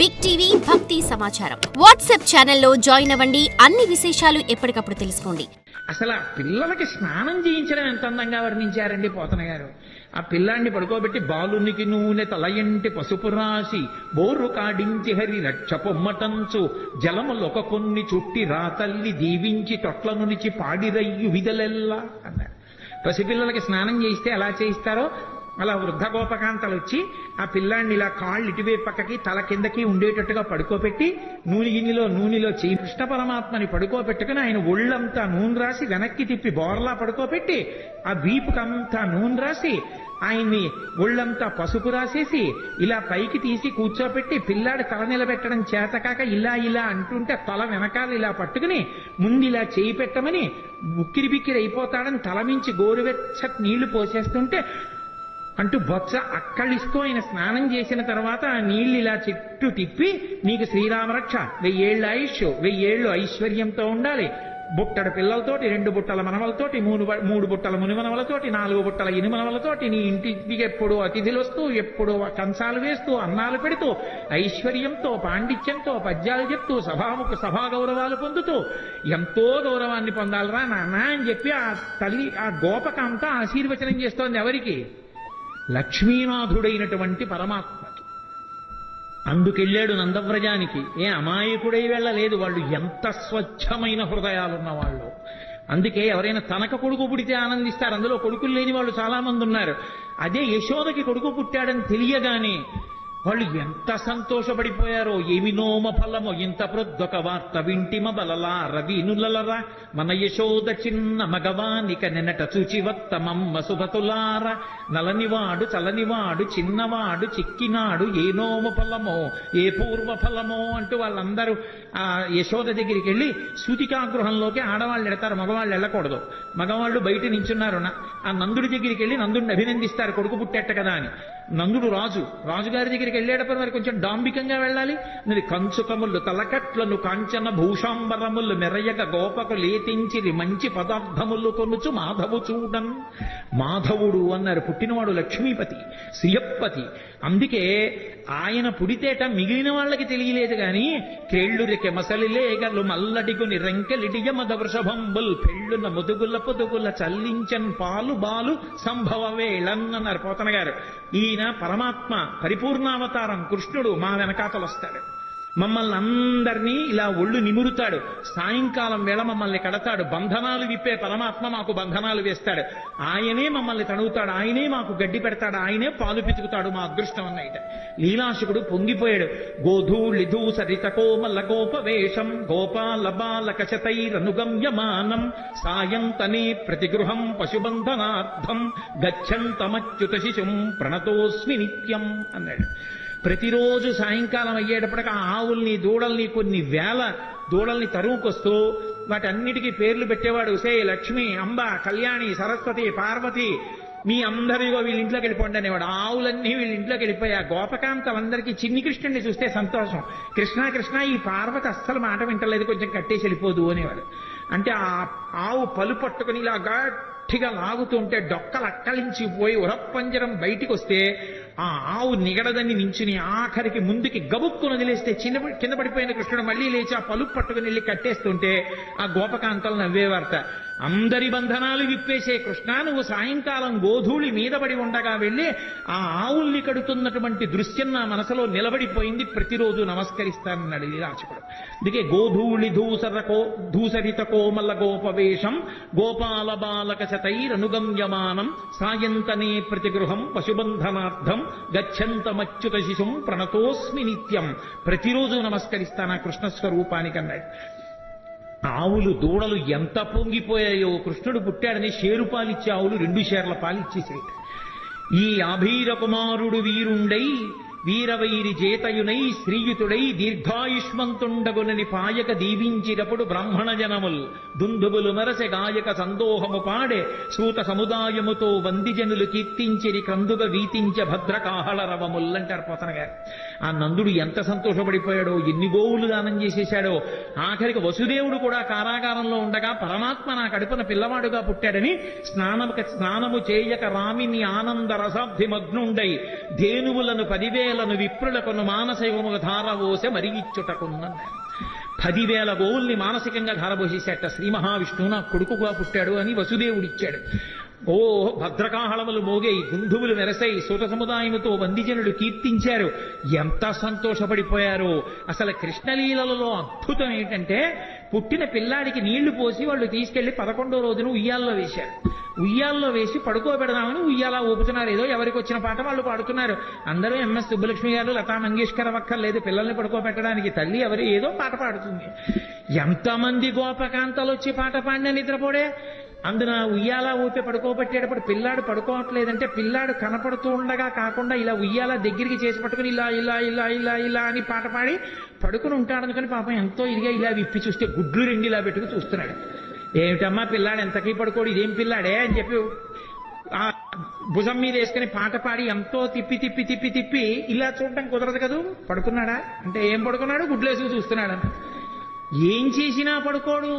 Big TV భక్తి సమాచారం WhatsApp ఛానల్లో జాయిన్ అవ్వండి. అన్ని విశేషాలు ఎప్పటికప్పుడు తెలుసుకోండి. అసలు ఆ పిల్లలకి స్నానం చేయించడం ఎంత అందంగా వర్ణించారండి పోతన గారు. ఆ పిల్లాన్ని పడుకోబెట్టి బాలునికి నూనె తలయంటి పసుపు రాసి బోరు కాడించి హరి రక్ష పొమ్మటంచు జలములొక కొన్ని చుట్టి రాతల్లి దీవించి తొట్ల నునిచి పాడిరయ్యు విదలెల్లా అన్నారు. పసిపిల్లలకి స్నానం చేయిస్తే ఎలా చేయిస్తారో అలా వృద్ధ గోపకాంతలు వచ్చి ఆ పిల్లాన్ని ఇలా కాళ్ళు ఇటువైపు పక్కకి తల కిందకి ఉండేటట్టుగా పడుకోబెట్టి నూనెలో చేయి కృష్ణ పరమాత్మని పడుకోబెట్టుకుని ఆయన ఒళ్ళంతా నూనె రాసి వెనక్కి తిప్పి బోర్లా పడుకోబెట్టి ఆ వీపుకంతా నూనె రాసి ఆయన్ని ఒళ్ళంతా పసుపు రాసేసి ఇలా పైకి తీసి కూర్చోబెట్టి పిల్లాడి తల నిలబెట్టడం చేతకాక ఇలా అంటుంటే తల వెనకాల ఇలా పట్టుకుని ముందు ఇలా చేయి పెట్టమని ఉక్కిరి బిక్కిరి అయిపోతాడని తల మించి గోరువెచ్చటి నీళ్లు పోసేస్తుంటే అంటూ బొత్స అక్కడిస్తూ ఆయన స్నానం చేసిన తర్వాత ఆ నీళ్లు ఇలా చుట్టూ తిప్పి నీకు శ్రీరామరక్ష 1000 ఏళ్ల ఆయుష్ 1000 ఏళ్లు ఐశ్వర్యంతో ఉండాలి. బుట్టడ పిల్లలతోటి 2 బుట్టల మనవలతోటి 3 బుట్టల మునిమనవలతోటి 4 బుట్టల ఇనుమనవలతోటి నీ ఇంటికి ఎప్పుడు అతిథులు వస్తూ ఎప్పుడు కంచాలు వేస్తూ అన్నాలు పెడుతూ ఐశ్వర్యంతో పాండిత్యంతో పద్యాలు చెప్తూ సభా గౌరవాలు పొందుతూ ఎంతో గౌరవాన్ని పొందాలరా నాన్న అని చెప్పి ఆ తల్లి ఆ గోపకంతా ఆశీర్వచనం చేస్తోంది. ఎవరికి? లక్ష్మీనాథుడైనటువంటి పరమాత్మకి. అందుకెళ్ళాడు నందవ్రజానికి. అమాయకుడై వెళ్ళలేదు. వాళ్ళు ఎంత స్వచ్ఛమైన హృదయాలున్న వాళ్ళు. అందుకే ఎవరైనా తనక కొడుకు పుడితే ఆనందిస్తారు. అందులో కొడుకులు లేని వాళ్ళు చాలా మంది ఉన్నారు. అదే యశోదకి కొడుకు పుట్టాడని తెలియగానే వాళ్ళు ఎంత సంతోషపడిపోయారో. ఏమి నోమ ఫలమో ఇంత ప్రొద్దొక వార్త వింటిమ బలలా రవినులలరా మన యశోద చిన్న మగవానిక నెనట చూచివత్తమమ్మ సుభతులార నలనివాడు చలనివాడు చిన్నవాడు చిక్కినాడు ఏ నోమ ఫలమో ఏ పూర్వ ఫలమో అంటూ వాళ్ళందరూ ఆ యశోద దగ్గరికి వెళ్ళి సూతికాగృహంలోకి ఆడవాళ్ళు వెళతారు, మగవాళ్ళు వెళ్ళకూడదు. మగవాళ్ళు బయట నించున్నారు. ఆ నందుడి దగ్గరికి వెళ్ళి నందుడిని అభినందిస్తారు, కొడుకు పుట్టేట కదా అని. నందుడు రాజుగారి దగ్గరికి వెళ్ళేటప్పుడు మరి కొంచెం డాంబికంగా వెళ్ళాలి. మరి కంచుకములు తలకట్లను కాంచన భూషాంబరములు మెరయగ గోపకు లేతించిరి మంచి పదార్థములు కొనుచు మాధవు చూడన్. మాధవుడు అన్నారు. పుట్టినవాడు లక్ష్మీపతి, శ్రీయప్పతి. అందుకే ఆయన పుడితేట మిగిలిన వాళ్ళకి తెలియలేదు గాని కేళ్లురికె మసలిలేగలు మల్లడిగుని రెంకెలిడియ మద వృషభంబుల్ పెళ్ళున ముదుగుల పొదుగుల చల్లించన్ పాలు బాలు సంభవ వేళన్ అన్నారు పోతన గారు. ఈయన పరమాత్మ పరిపూర్ణావతారం కృష్ణుడు మా వెనకాతలు వస్తాడు. మమ్మల్ని అందరినీ ఇలా ఒళ్ళు నిమురుతాడు. సాయంకాలం వేళ మమ్మల్ని కడతాడు. బంధనాలు విప్పే పరమాత్మ మాకు బంధనాలు వేస్తాడు. ఆయనే మమ్మల్ని తడుగుతాడు. ఆయనే మాకు గడ్డి పెడతాడు. ఆయనే పాలు పితుకుతాడు. మా అదృష్టం అన్నైట. లీలాశుకుడు పొంగిపోయాడు. గోధూళిధూ సరిత కోమల గోపవేషం గోపాల బాలక శతైరనుగమ్యమానం సాయంతనే ప్రతిగృహం పశుబంధనార్థం గచ్చంతమచ్యుత శిశుం ప్రణతోస్మి నిత్యం అన్నాడు. ప్రతిరోజు సాయంకాలం అయ్యేటప్పటికి ఆ ఆవుల్ని దూడల్ని కొన్ని వేల దూడల్ని తరువుకొస్తూ వాటన్నిటికీ పేర్లు పెట్టేవాడు. సే లక్ష్మి, అంబ, కళ్యాణి, సరస్వతి, పార్వతి మీ అందరిగో వీళ్ళ ఇంట్లోకి వెళ్ళిపోండి అనేవాడు. ఆవులన్నీ వీళ్ళ ఇంట్లోకి వెళ్ళిపోయి ఆ గోపకాంతలందరికీ చిన్ని కృష్ణుడిని చూస్తే సంతోషం. కృష్ణ ఈ పార్వతి అస్సలు మాట వింటలేదు, కొంచెం కట్టేసి వెళ్ళిపోదు అనేవాడు. అంటే ఆ ఆవు పలు పట్టుకుని ఇలా గట్టిగా లాగుతుంటే డొక్కలు అక్కలించిపోయి ఉరప్పంజరం బయటికి వస్తే ఆ ఆవు నిగడదని నించుని ఆఖరికి ముందుకి గబుక్కును వదిలేస్తే కింద పడిపోయిన కృష్ణుడు మళ్లీ లేచి ఆ పలుపు పట్టుకుని వెళ్ళి కట్టేస్తుంటే ఆ గోపకాంతలు నవ్వేవార్త. అందరి బంధనాలు విప్పేసే కృష్ణ, నువ్వు సాయంకాలం గోధూళి మీద పడి ఉండగా వెళ్ళి ఆ ఆవుల్ని కడుతున్నటువంటి దృశ్యం నా మనసులో నిలబడిపోయింది. ప్రతిరోజు నమస్కరిస్తానన్నాడు లీలాచకుడు. అందుకే గోధూళి ధూసరిత కోమల గోపవేషం గోపాల బాలక శతైరనుగమ్యమానం సాయంతనే ప్రతిగృహం పశుబంధనార్థం గచ్చంతమచ్యుత శిశుం ప్రణతోస్మి నిత్యం. ప్రతిరోజు నమస్కరిస్తాను ఆ కృష్ణ స్వరూపానికి అన్నాడు. ఆవులు దూడలు ఎంత పొంగిపోయాయో. కృష్ణుడు పుట్టాడని షేరు పాలిచ్చే ఆవులు 2 షేర్ల పాలిచ్చేసేట. ఈ ఆభీర కుమారుడు వీరుండై వీరవైరి జేతయునై శ్రీయుతుడై దీర్ఘాయుష్మంతుండగునని పాయక దీవించినప్పుడు బ్రాహ్మణ జనముల్ దుందుబులు మరసె గాయక సందోహము పాడే సూత సముదాయముతో వందిజనులు కీర్తించిరి క్రందుగ వీతించ భద్రకాహళ రవముల్ అంటారు పోతన గారు. ఆ నందుడు ఎంత సంతోషపడిపోయాడో, ఎన్ని గోవులు దానం చేసేశాడో. ఆఖరికి వసుదేవుడు కూడా కారాగారంలో ఉండగా పరమాత్మ నా కడుపున పిల్లవాడుగా పుట్టాడని స్నానము చేయక రామిని ఆనంద రసాబ్ధిమగ్నుండై ధేనువులను 10,000 విప్రులకును మానసికముగా ధారవోసె మరి ఇచ్చుటకున్నాడు. 10,000 గోవుల్ని మానసికంగా ధారపోసేసేట. శ్రీ మహావిష్ణువు నా కొడుకుగా పుట్టాడు అని వసుదేవుడిచ్చాడు. ఓ భద్రకాహళములు మోగై, గుంధువులు మెరసై, సూత సముదాయముతో వందిజనులు కీర్తించారు. ఎంత సంతోషపడిపోయారో. అసలు కృష్ణలీలలో అద్భుతం ఏంటంటే, పుట్టిన పిల్లాడికి నీళ్లు పోసి వాళ్ళు తీసుకెళ్లి 11వ రోజున ఉయ్యాల్లో వేశారు. ఉయ్యాల్లో వేసి పడుకోబెడదామని ఉయ్యాలా ఊపుతున్నారు. ఏదో ఎవరికి వచ్చిన పాట వాళ్ళు పాడుతున్నారు. అందరూ ఎంఎస్ సుబ్బలక్ష్మి గారు, లతా మంగేష్కర్ అక్కర్లేదు పిల్లల్ని పడుకోబెట్టడానికి. తల్లి ఎవరు ఏదో పాట పాడుతుంది. ఎంతమంది గోపకాంతలు వచ్చి పాట పాడినా నిద్రపోడే. అందున ఉయ్యాల ఊపి పడుకోబెట్టేటప్పుడు పిల్లాడు పడుకోవట్లేదంటే, పిల్లాడు కనపడుతూ ఉండగా కాకుండా ఇలా ఉయ్యాల దగ్గరికి చేసి పట్టుకుని ఇలా ఇలా ఇలా ఇలా ఇలా అని పాట పాడి పడుకుని ఉంటాడనుకుని పాపం ఎంతో ఇదిగా ఇలా విప్పి చూస్తే గుడ్లు 2 ఇలా పెట్టుకుని చూస్తున్నాడు. ఏమిటమ్మా పిల్లాడు ఎంతకీ పడుకోడు, ఇదేం పిల్లాడే అని చెప్పి ఆ భుజం మీద వేసుకుని పాట పాడి ఎంతో తిప్పి తిప్పి తిప్పి తిప్పి ఇలా చూడటం కుదరదు కదూ. పడుకున్నాడా అంటే ఏం పడుకున్నాడు, గుడ్లేసుకు చూస్తున్నాడు. ఏం చేసినా పడుకోడు.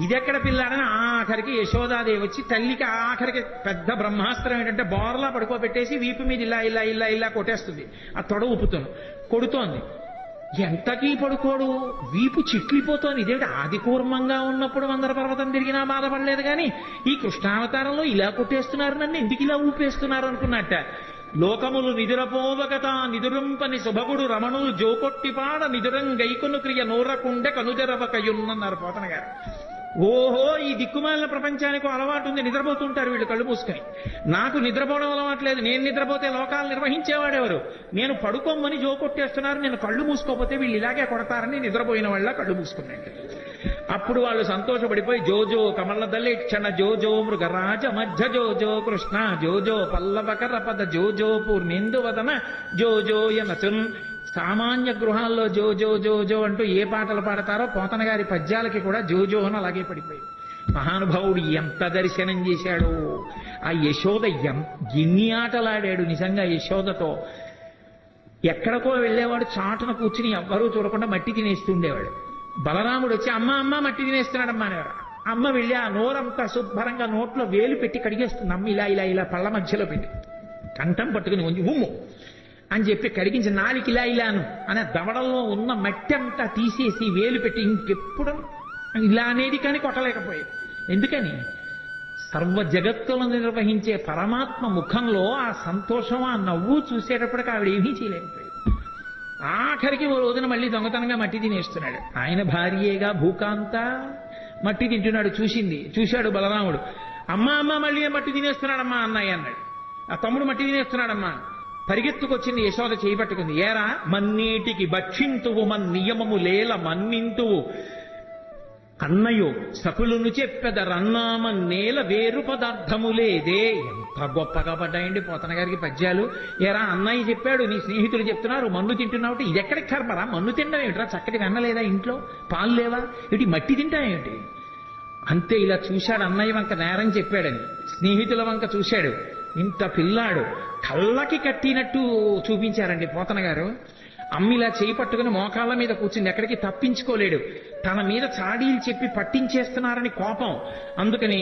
ఇదెక్కడ పిల్లాడని ఆఖరికి యశోదాదేవి వచ్చి తల్లికి ఆఖరికి పెద్ద బ్రహ్మాస్త్రం ఏంటంటే బోర్లా పడుకోబెట్టేసి వీపు మీద ఇలా ఇలా ఇలా ఇలా కొట్టేస్తుంది. ఆ తొడ ఊపుతాను కొడుతోంది. ఎంతకీ పడుకోడు, వీపు చిట్లిపోతోంది. ఇదేంటి ఆది కూర్మంగా ఉన్నప్పుడు మందర పర్వతం తిరిగినా బాధపడలేదు కానీ ఈ కృష్ణావతారంలో ఇలా కొట్టేస్తున్నారు, నన్ను ఎందుకు ఇలా ఊపేస్తున్నారు అనుకున్నట్ట. లోకములు నిదురపోవగత నిదురింపని శుభగుడు రమణులు జోకొట్టిపాడ నిదురం గైకొను క్రియ నూరకుండె కనుజరవకయున్నన్నారు పోతన గారు. ఓహో, ఈ దిక్కుమాలిన ప్రపంచానికి అలవాటు ఉంది, నిద్రపోతుంటారు వీళ్ళు కళ్ళు మూసుకొని. నాకు నిద్రపోవడం అలవాట్లేదు. నేను నిద్రపోతే లోకాలు నిర్వహించేవాడెవరు? నేను పడుకోమని జోకొట్టేస్తున్నారు, నేను కళ్ళు మూసుకోపోతే వీళ్ళు ఇలాగే కొడతారని నిద్రపోయిన వాళ్ళ కళ్ళు మూసుకున్నాడు. అప్పుడు వాళ్ళు సంతోషపడిపోయి జోజో కమలదల్లి క్షణ జోజో మృగరాజ మధ్య జోజో కృష్ణ జోజో పల్లవకర పద జోజో పూర్ణేందువదన జోజో యనచున్. సామాన్య గృహాల్లో జోజో జోజో అంటూ ఏ పాటలు పాడతారో పోతన గారి పద్యాలకి కూడా జోజో అని అలాగే పడిపోయి. మహానుభావుడు ఎంత దర్శనం చేశాడో. ఆ యశోద ఎన్ని ఆటలాడాడు నిజంగా యశోదతో. ఎక్కడికో వెళ్ళేవాడు చాటున కూర్చుని ఎవ్వరూ చూడకుండా మట్టి తినేస్తుండేవాడు. బలరాముడు వచ్చి అమ్మ అమ్మ మట్టి తినేస్తున్నాడమ్మా అనేవారు. అమ్మ వెళ్ళి ఆ నోరంతా శుభ్రంగా నోట్లో వేలు పెట్టి కడిగేస్తుంది. అమ్మ ఇలా ఇలా ఇలా పళ్ళ మధ్యలో పెట్టి కంఠం పట్టుకుని కొంచెం ఉమ్ము అని చెప్పి కడిగించి నాలికి ఇలా ఇలాను అనే దవడల్లో ఉన్న మట్టి అంతా తీసేసి వేలు పెట్టి ఇంకెప్పుడు ఇలా అనేది కానీ కొట్టలేకపోయాడు. ఎందుకని? సర్వ జగత్తులను నిర్వహించే పరమాత్మ ముఖంలో ఆ సంతోషం, ఆ నవ్వు చూసేటప్పటికి ఆవిడ ఏమీ చేయలేకపోయాడు. ఆఖరికి ఓ రోజున మళ్ళీ దొంగతనంగా మట్టి తినేస్తున్నాడు. ఆయన భార్యేగా భూకాంత మట్టి తింటున్నాడు. చూశాడు బలరాముడు. అమ్మా అమ్మ మళ్ళీ మట్టి తినేస్తున్నాడమ్మా అన్నయ్య అన్నాడు. ఆ తమ్ముడు మట్టి తినేస్తున్నాడమ్మా. పరిగెత్తుకొచ్చింది యశోద చేయబట్టుకుంది. ఏరా మన్నీటికి భక్షింతువు మన్నియమము లేల మన్నింతువు అన్నయో సకులును చెప్పెదరన్నామన్నేల వేరు పదార్థము లేదే. ఎంత గొప్పగా పడ్డాయండి పోతన గారికి పద్యాలు. ఏరా అన్నయ్య చెప్పాడు, నీ స్నేహితులు చెప్తున్నారు మన్ను తింటున్నావు. ఇది ఎక్కడికి కర్మరా? మన్ను తినడం ఏమిట్రా? చక్కటి వెన్నలేదా ఇంట్లో? పాలు లేవా? ఇటు మట్టి తింటాయేమిటి? అంతే. ఇలా చూశాడు అన్నయ్య వంక నేరం చెప్పాడని. స్నేహితుల వంక చూశాడు. ఇంత పిల్లాడు కళ్ళకి కట్టినట్టు చూపించారండి పోతన గారు. అమ్మిలా చేయి పట్టుకుని మోకాళ్ళ మీద కూర్చుంది. ఎక్కడికి తప్పించుకోలేడు. తన మీద చాడీలు చెప్పి పట్టించేస్తున్నారని కోపం. అందుకని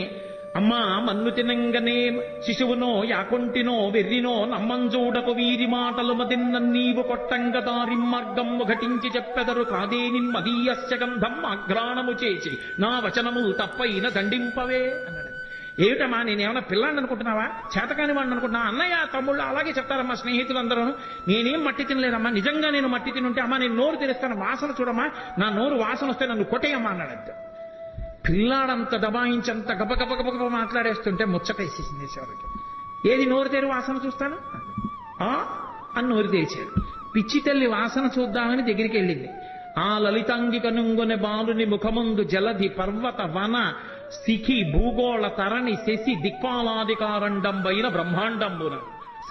అమ్మా మన్ను తినంగనే శిశువునో యాకొంటినో వెర్రినో నమ్మంజూడకు వీరి మాటలు మదిన్న నీవు కొట్టంగ దారి మార్గము ఘటించి చెప్పెదరు కాదేని మదీయస్య గంధం ఆఘ్రాణము చేసి నా వచనము తప్పైన దండింపవే అన్నాడు. ఏమిటమ్మా నేనేమన్నా పిల్లాన్ని అనుకుంటున్నావా? చేతకాని వాడిని అనుకుంటున్నా? అన్నయ్య తమ్ముళ్ళు అలాగే చెప్తారమ్మా స్నేహితులందరూ. నేనేం మట్టి తినలేదమ్మా. నిజంగా నేను మట్టి తినుంటే అమ్మా నేను నోరు తెరుస్తాను, వాసన చూడమ్మా, నా నోరు వాసన వస్తే నన్ను కొట్టేయమ్మా అన్నాడంత. పిల్లాడంత దబాయించంత గబగబగబగ మాట్లాడేస్తుంటే ముచ్చటేసేసింది చివరికి. ఏది నోరు తెరు వాసన చూస్తాను అని నోరు తెరిచాడు. పిచ్చి తల్లి వాసన చూద్దామని దగ్గరికి వెళ్ళింది. ఆ లలితాంగిక నుంగుని బాలుని ముఖముందు జలధి పర్వత వన శిఖి భూగోళ తరణి శశి దిక్పాలాధికారండంబైన బ్రహ్మాండంబున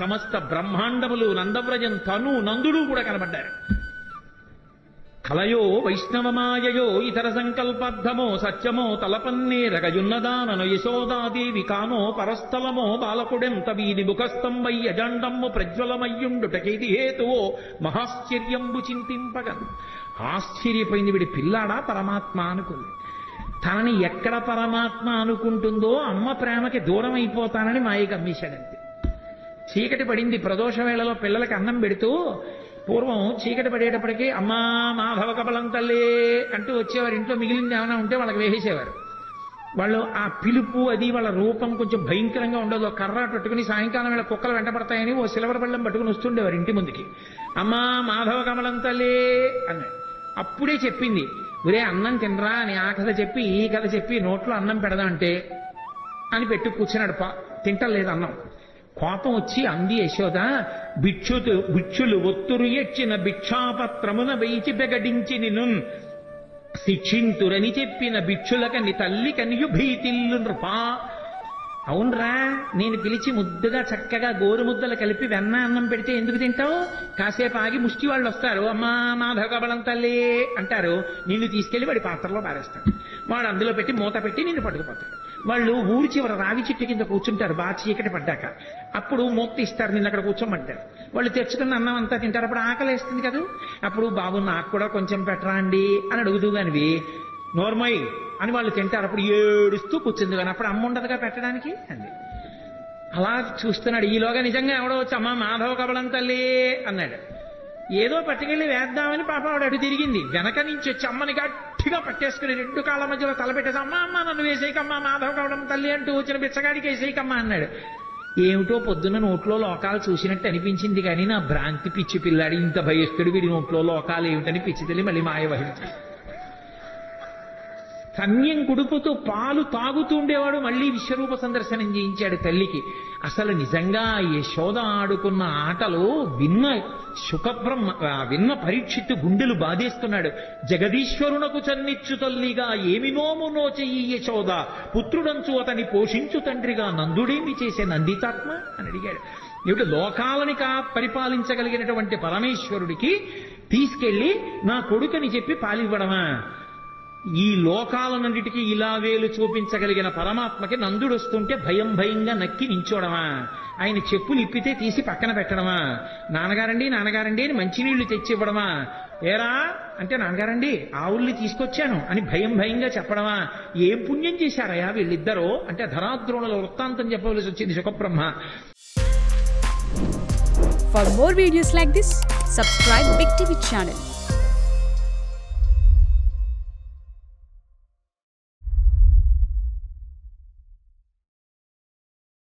సమస్త బ్రహ్మాండములు నందవ్రజం తను నందుడు కూడా కనబడ్డారు. కలయో వైష్ణవమాయయో ఇతర సంకల్పార్థమో సత్యమో తలపన్నేరగయున్నదానను యశోదాదేవి కానో పరస్థలమో బాలకుడెంత వీధి ముఖస్తంభై అజండమ్ము ప్రజ్వలమయ్యుండుటకేది హేతువో మహాశ్చర్యంబు చింతింపగన్. ఆశ్చర్యపోయింది, వీడి పిల్లాడా పరమాత్మ అనుకుంది. తనని ఎక్కడ పరమాత్మ అనుకుంటుందో అమ్మ ప్రేమకి దూరం అయిపోతానని మాయ గమ్మేశాడంతే. చీకటి పడింది. ప్రదోష వేళలో పిల్లలకి అన్నం పెడుతూ పూర్వం చీకటి పడేటప్పటికీ అమ్మా మాధవ కబలం తల్లి అంటూ వచ్చేవారు. ఇంట్లో మిగిలింది ఏమైనా ఉంటే వాళ్ళకి వేసేసేవారు. వాళ్ళు ఆ పిలుపు అది వాళ్ళ రూపం కొంచెం భయంకరంగా ఉండదు. కర్ర పట్టుకుని సాయంకాలం వేళ కుక్కలు వెంటపడతాయని ఓ సిల్వర్ బళ్ళం పట్టుకుని వస్తుండేవారు ఇంటి ముందుకి. అమ్మా మాధవ కమలం తల్లి అన్నాడు. అప్పుడే చెప్పింది, ఒరే అన్నం తినరా అని ఆ కథ చెప్పి ఈ కథ చెప్పి నోట్లో అన్నం పెడదా అంటే అని పెట్టు కూర్చున్నాడు. తింటలేదు అన్నం. కోపం వచ్చి అంది యశోద, భిక్షులు ఒత్తురు ఎచ్చిన భిక్షాపత్రమున వేచి బెగడించి నిన్ను శిక్షింతురని చెప్పిన భిక్షులకని తల్లి కనియు భీతిల్లు నృపా. అవునరా, నేను పిలిచి ముద్దుగా చక్కగా గోరు ముద్దలు కలిపి వెన్న అన్నం పెడితే ఎందుకు తింటావు? కాసేపు ఆగి ముష్టి వాళ్ళు వస్తారు, అమ్మా మాధవ కబలం తల్లి అంటారు. నిన్ను తీసుకెళ్లి వాడి పాత్రలో పారేస్తాడు. వాడు అందులో పెట్టి మూత పెట్టి నిన్ను పట్టుకుపోతాడు. వాళ్ళు ఊరి చివర రావి చెట్టు కింద కూర్చుంటారు బాగా చీకటి పడ్డాక. అప్పుడు మూత ఇస్తారు, నిన్ను అక్కడ కూర్చోమంటారు. వాళ్ళు తెచ్చుకున్న అన్నం అంతా తింటారు. అప్పుడు ఆకలి వేస్తుంది కదా, అప్పుడు బాబు నాకు కూడా కొంచెం పెట్టరా అండి అని అడుగుతూ కానివి నోర్మయ్ అని వాళ్ళు తింటారు. అప్పుడు ఏడుస్తూ కూర్చుంది కానీ అప్పుడు అమ్మ ఉండదుగా పెట్టడానికి అంది. అలా చూస్తున్నాడు. ఈలోగా నిజంగా ఎవడో వచ్చి అమ్మ మాధవ కబలం తల్లి అన్నాడు. ఏదో పట్టుకెళ్ళి వేద్దామని పాప ఆవిడ అటు తిరిగింది. వెనక నుంచి వచ్చి అమ్మని గట్టిగా పట్టేసుకుని రెండు కాళ్ళ మధ్యలో తలపెట్టేసి అమ్మ అమ్మ నన్ను వేసేయకమ్మా మాధవ కబలం తల్లి అంటూ వచ్చిన బిచ్చగాడికి వేసేయకమ్మా అన్నాడు. ఏమిటో పొద్దున్న నోట్లో లోకాలు చూసినట్టు అనిపించింది కానీ నా భ్రాంతి పిచ్చి పిల్లాడి ఇంత భయస్తుడు వీడి నోట్లో లోకాలు ఏమిటని పిచ్చి తెలియ మళ్ళీ మాయ వహించాడు. కన్యం కుడుపుతూ పాలు తాగుతూ ఉండేవాడు. మళ్ళీ విశ్వరూప సందర్శనం చేయించాడు తల్లికి. అసలు నిజంగా యశోద ఆడుకున్న ఆటలు విన్న పరీక్షిత్తు గుండెలు బాధేస్తున్నాడు. జగదీశ్వరునకు చన్నిచ్చు తల్లిగా ఏమి నోము నోచెయ్యి యశోద, పుత్రుడంచు అతని పోషించు తండ్రిగా నందుడేమి చేసే నందితాత్మ అని అడిగాడు. ఏమిటి లోకాలని పరిపాలించగలిగినటువంటి పరమేశ్వరుడికి తీసుకెళ్లి నా కొడుకని చెప్పి పాలివ్వడమా? ఈ లోకాలన్నిటికీ ఇలా వేలు చూపించగలిగిన పరమాత్మకి నందుడు వస్తుంటే భయం భయంగా నక్కి నించోడమా? ఆయన చెప్పులు ఇప్పితే తీసి పక్కన పెట్టడమా? నాన్నగారండి నాన్నగారండి అని మంచినీళ్లు తెచ్చి ఇవ్వడమా? ఏరా అంటే నాన్నగారండి ఆవుల్ని తీసుకొచ్చాను అని భయం భయంగా చెప్పడమా? ఏం పుణ్యం చేశారయా వీళ్ళిద్దరూ అంటే ధరాద్రోణుల వృత్తాంతం చెప్పవలసి వచ్చింది Shukabrahma. For more videos like this, subscribe Big TV channel.